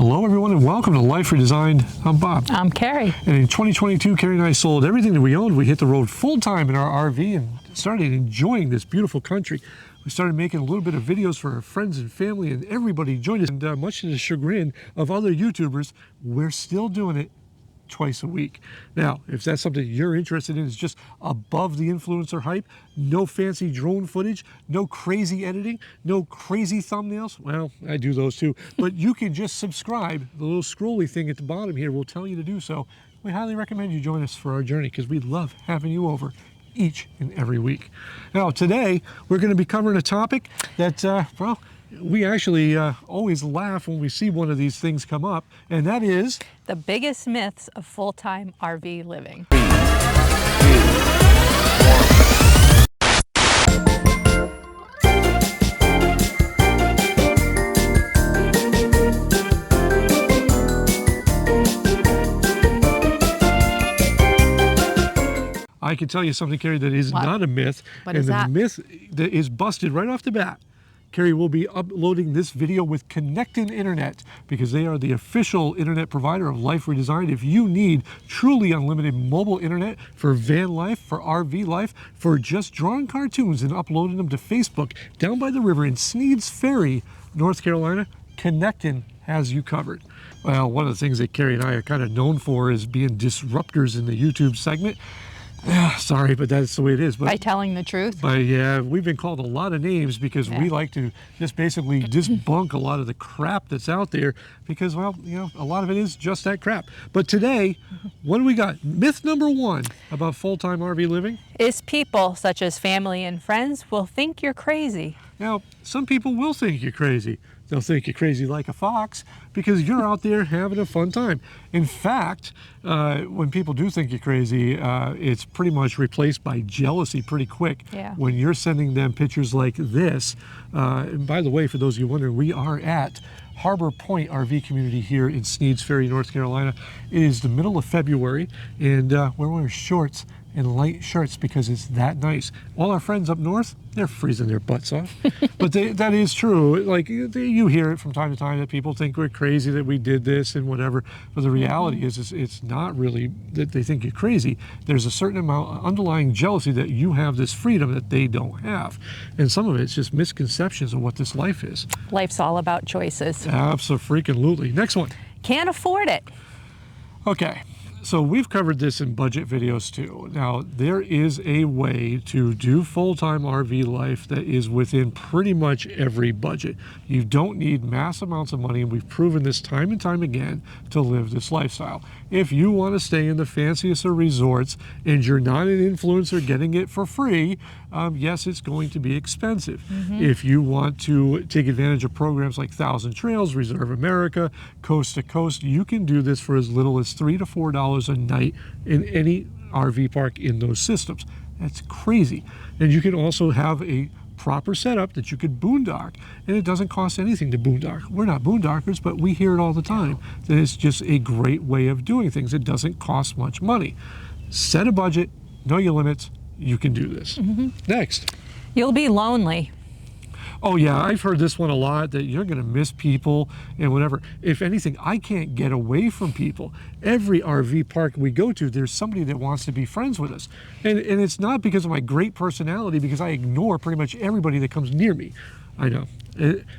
Hello everyone and welcome to Life Redesigned. I'm Bob. I'm Karri. And in 2022, Karri and I sold everything that we owned. We hit the road full time in our RV and started enjoying this beautiful country. We started making a little bit of videos for our friends and family, and everybody joined us. And much to the chagrin of other YouTubers, we're still doing it twice a week. Now, if that's something you're interested in, is just above the influencer hype, no fancy drone footage, no crazy editing, no crazy thumbnails, well, I do those too, but you can just subscribe. The little scrolly thing at the bottom here will tell you to do so. We highly recommend you join us for our journey because we love having you over each and every week. Now, today, we're going to be covering a topic that, well, we actually always laugh when we see one of these things come up, and that is the biggest myths of full-time RV living. I can tell you something, Karri, that is not a myth. What is that? And the myth that is busted right off the bat. Karri will be uploading this video with Connectin Internet because they are the official internet provider of Life Redesigned. If you need truly unlimited mobile internet for van life, for RV life, for just drawing cartoons and uploading them to Facebook down by the river in Sneed's Ferry, North Carolina, Connectin has you covered. Well, one of the things that Karri and I are kind of known for is being disruptors in the YouTube segment. Sorry, but that's the way it is. But, by telling the truth? But yeah, we've been called a lot of names because we like to just basically debunk a lot of the crap that's out there because, well, you know, a lot of it is just that crap. But today, what do we got? Myth number one about full-time RV living is people such as family and friends will think you're crazy. Now, some people will think you're crazy. They'll think you're crazy like a fox because you're out there having a fun time. In fact, when people do think you're crazy, it's pretty much replaced by jealousy pretty quick. Yeah. When you're sending them pictures like this. And by the way, for those of you wondering, we are at Harbor Point RV community here in Sneed's Ferry, North Carolina. It is the middle of February, and we're wearing shorts and light shirts because it's that nice. All our friends up north, they're freezing their butts off. But that is true. Like, you hear it from time to time that people think we're crazy that we did this and whatever. But the reality is it's not really that they think you're crazy. There's a certain amount of underlying jealousy that you have this freedom that they don't have. And some of it's just misconceptions of what this life is. Life's all about choices. Absolutely. Next one. Can't afford it. Okay. So we've covered this in budget videos too. Now, there is a way to do full-time RV life that is within pretty much every budget. You don't need mass amounts of money, and we've proven this time and time again to live this lifestyle. If you want to stay in the fanciest of resorts and you're not an influencer getting it for free, yes, it's going to be expensive. If you want to take advantage of programs like Thousand Trails, Reserve America, Coast to Coast, you can do this for as little as $3 to $4 a night in any RV park in those systems. That's crazy. And you can also have a proper setup that you could boondock, and it doesn't cost anything to boondock. We're not boondockers, but we hear it all the time. That it's just a great way of doing things. It doesn't cost much money. Set a budget, know your limits, you can do this. Next. You'll be lonely. Oh yeah, I've heard this one a lot, that you're going to miss people and whatever. If anything, I can't get away from people. Every RV park we go to, there's somebody that wants to be friends with us. And it's not because of my great personality, because I ignore pretty much everybody that comes near me. I know.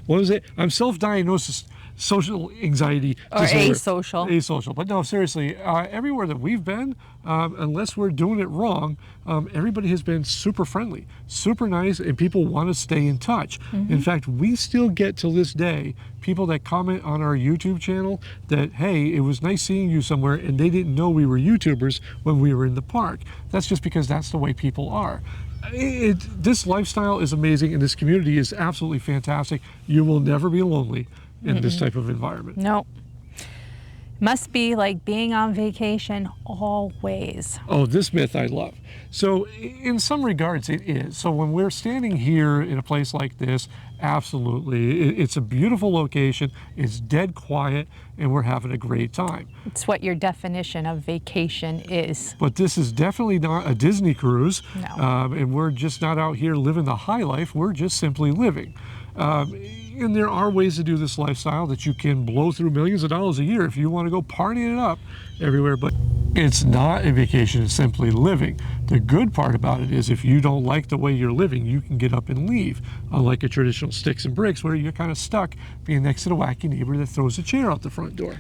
What is it? I'm self-diagnosed social anxiety disorder. Asocial. Asocial. But no, seriously, everywhere that we've been, unless we're doing it wrong, everybody has been super friendly, super nice, and people want to stay in touch. In fact, we still get to this day people that comment on our YouTube channel that, hey, it was nice seeing you somewhere, and they didn't know we were YouTubers when we were in the park. That's just because that's the way people are. This lifestyle is amazing, and this community is absolutely fantastic. You will never be lonely in this type of environment. No. Must be like being on vacation always. Oh, this myth I love. So in some regards it is. So when we're standing here in a place like this, absolutely. It's a beautiful location. It's dead quiet, and we're having a great time. It's what your definition of vacation is. But this is definitely not a Disney cruise. No. And we're just not out here living the high life. We're just simply living. And there are ways to do this lifestyle that you can blow through millions of dollars a year if you want to go partying it up everywhere, but it's not a vacation, it's simply living. The good part about it is if you don't like the way you're living, you can get up and leave, unlike a traditional sticks and bricks where you're kind of stuck being next to the wacky neighbor that throws a chair out the front door.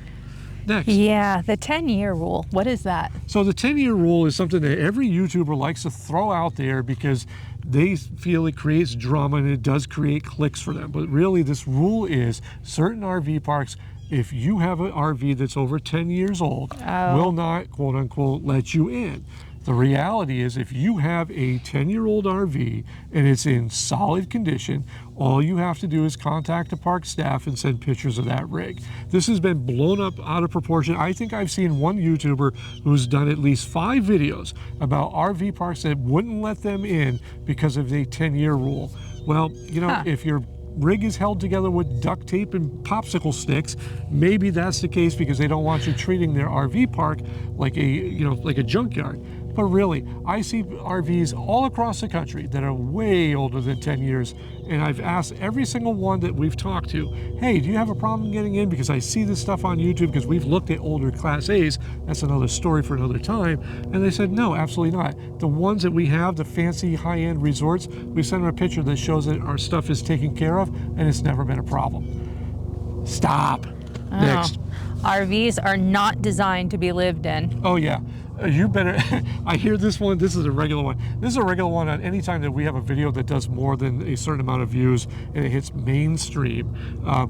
Next. Yeah, the 10-year rule. What is that? So the 10-year rule is something that every YouTuber likes to throw out there because they feel it creates drama and it does create clicks for them. But really this rule is certain RV parks, if you have an RV that's over 10 years old, will not, quote unquote, let you in. The reality is if you have a 10-year-old RV and it's in solid condition, all you have to do is contact the park staff and send pictures of that rig. This has been blown up out of proportion. I think I've seen one YouTuber who's done at least 5 videos about RV parks that wouldn't let them in because of a 10-year rule. Well, you know, if your rig is held together with duct tape and popsicle sticks, maybe that's the case because they don't want you treating their RV park like a, you know, like a junkyard. But really, I see RVs all across the country that are way older than 10 years, and I've asked every single one that we've talked to, hey, do you have a problem getting in? Because I see this stuff on YouTube because we've looked at older Class A's. That's another story for another time. And they said, no, absolutely not. The ones that we have, the fancy high-end resorts, we send them a picture that shows that our stuff is taken care of, and it's never been a problem. Stop. Oh. Next. RVs are not designed to be lived in. Oh, yeah. You better, I hear this one, this is a regular one. This is a regular one on any time that we have a video that does more than a certain amount of views and it hits mainstream.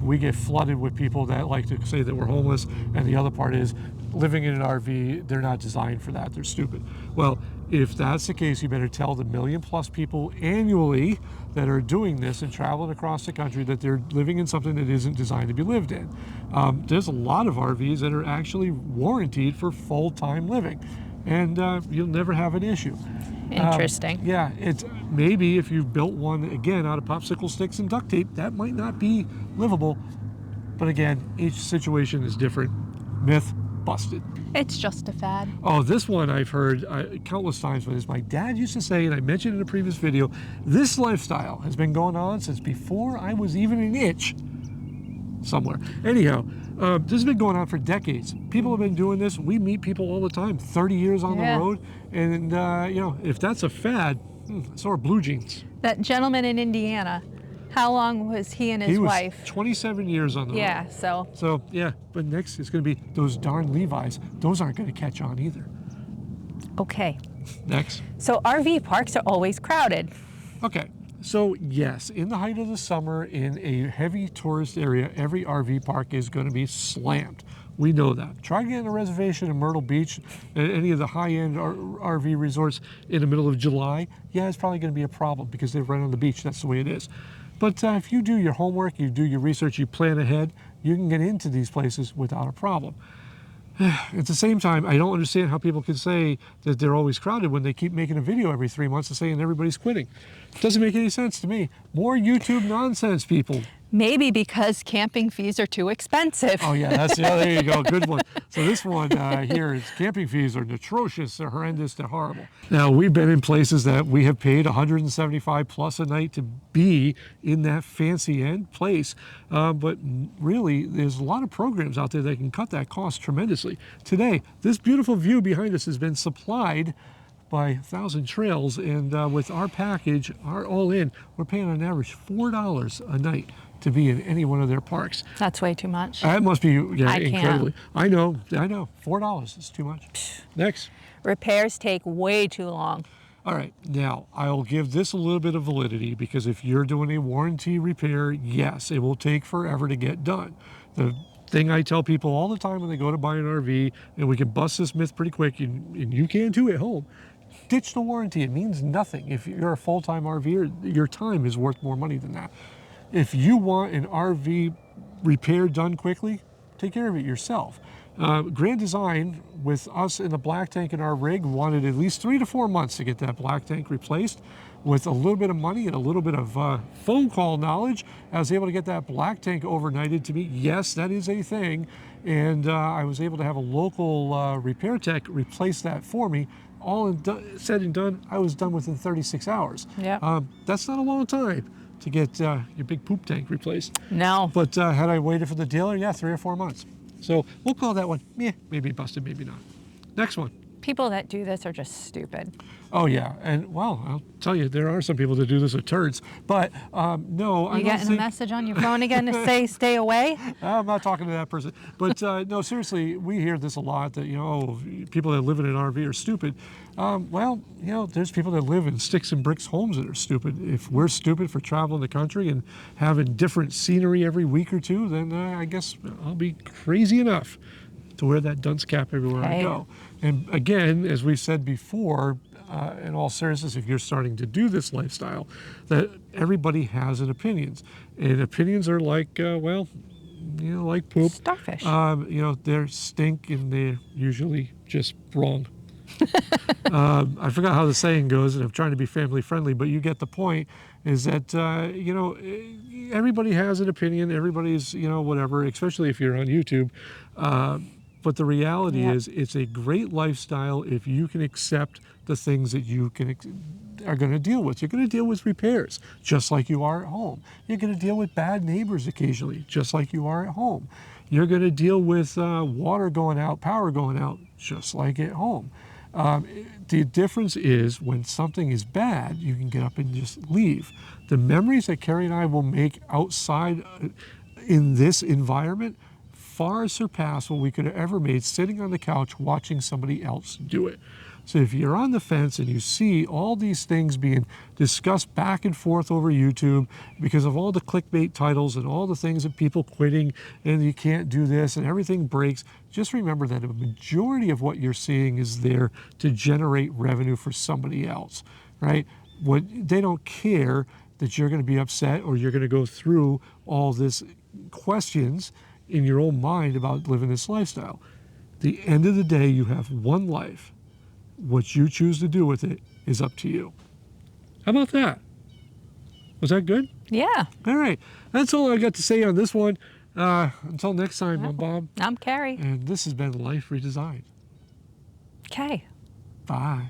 We get flooded with people that like to say that we're homeless, and the other part is living in an RV, they're not designed for that, they're stupid. Well, if that's the case, you better tell the million-plus people annually that are doing this and traveling across the country that they're living in something that isn't designed to be lived in. There's a lot of RVs that are actually warranted for full-time living, and you'll never have an issue. Interesting. Yeah, it's maybe if you've built one, again, out of popsicle sticks and duct tape, that might not be livable. But again, each situation is different. Myth busted. It's just a fad. Oh, this one I've heard countless times, but as my dad used to say, and I mentioned in a previous video, this lifestyle has been going on since before I was even an itch somewhere. Anyhow, this has been going on for decades. People have been doing this. We meet people all the time, 30 years on the road. And, you know, if that's a fad, so are blue jeans. That gentleman in Indiana, how long was he and his wife? He was 27 years on the road. Yeah, so. So, yeah, but next it's going to be those darn Levi's. Those aren't going to catch on either. Okay. Next. So RV parks are always crowded. Okay. So yes, in the height of the summer, in a heavy tourist area, every RV park is going to be slammed. We know that. Try getting a reservation in Myrtle Beach, at any of the high-end RV resorts in the middle of July. Yeah, it's probably going to be a problem because they're right on the beach. That's the way it is. But if you do your homework, you do your research, you plan ahead, you can get into these places without a problem. At the same time, I don't understand how people can say that they're always crowded when they keep making a video every 3 months and saying everybody's quitting. It doesn't make any sense to me. More YouTube nonsense, people. Maybe because camping fees are too expensive. Oh yeah, there you go, good one. So this one here is camping fees are atrocious, they're horrendous, they're horrible. Now we've been in places that we have paid $175 plus a night to be in that fancy end place, but really there's a lot of programs out there that can cut that cost tremendously. Today, this beautiful view behind us has been supplied by 1,000 Trails, and with our package, our all-in, we're paying on average $4 a night to be in any one of their parks. That's way too much. That must be incredibly. Can't. I know. $4 is too much. Next. Repairs take way too long. All right, now I'll give this a little bit of validity because if you're doing a warranty repair, yes, it will take forever to get done. The thing I tell people all the time when they go to buy an RV, and we can bust this myth pretty quick, and you can too at home, ditch the warranty. It means nothing. If you're a full-time RVer, your time is worth more money than that. If you want an RV repair done quickly, take care of it yourself. Redesigned, with us in the black tank in our rig, wanted at least 3 to 4 months to get that black tank replaced. With a little bit of money and a little bit of phone call knowledge, I was able to get that black tank overnighted to me. Yes, that is a thing. And I was able to have a local repair tech replace that for me. All said and done, I was done within 36 hours. Yeah. That's not a long time. to get your big poop tank replaced. No. But had I waited for the dealer, yeah, 3 or 4 months. So we'll call that one, maybe busted, maybe not. Next one. People that do this are just stupid. Oh yeah, and well, I'll tell you, there are some people that do this with turds. But no, I You don't getting think... a message on your phone again to say stay away? I'm not talking to that person. But no, seriously, we hear this a lot that, people that live in an RV are stupid. Well, there's people that live in sticks and bricks homes that are stupid. If we're stupid for traveling the country and having different scenery every week or two, then I guess I'll be crazy enough to wear that dunce cap everywhere I go. And again, as we said before, in all seriousness, if you're starting to do this lifestyle, that everybody has an opinions. And opinions are like, like poop. Starfish. They're stink and they're usually just wrong. I forgot how the saying goes, and I'm trying to be family friendly, but you get the point, is that, everybody has an opinion. Everybody's, whatever, especially if you're on YouTube. But the reality is, it's a great lifestyle if you can accept the things that you are going to deal with. You're going to deal with repairs, just like you are at home. You're going to deal with bad neighbors occasionally, just like you are at home. You're going to deal with water going out, power going out, just like at home. The difference is when something is bad, you can get up and just leave. The memories that Karri and I will make outside in this environment far surpass what we could have ever made sitting on the couch watching somebody else do it. So if you're on the fence and you see all these things being discussed back and forth over YouTube because of all the clickbait titles and all the things of people quitting and you can't do this and everything breaks, just remember that a majority of what you're seeing is there to generate revenue for somebody else, right? They don't care that you're going to be upset or you're going to go through all this questions in your own mind about living this lifestyle. At the end of the day, you have one life. What you choose to do with it is up to you. How about that? Was that good? Yeah. All right. That's all I got to say on this one. Until next time, I'm Bob. I'm Karri. And this has been Life Redesigned. Okay. Bye.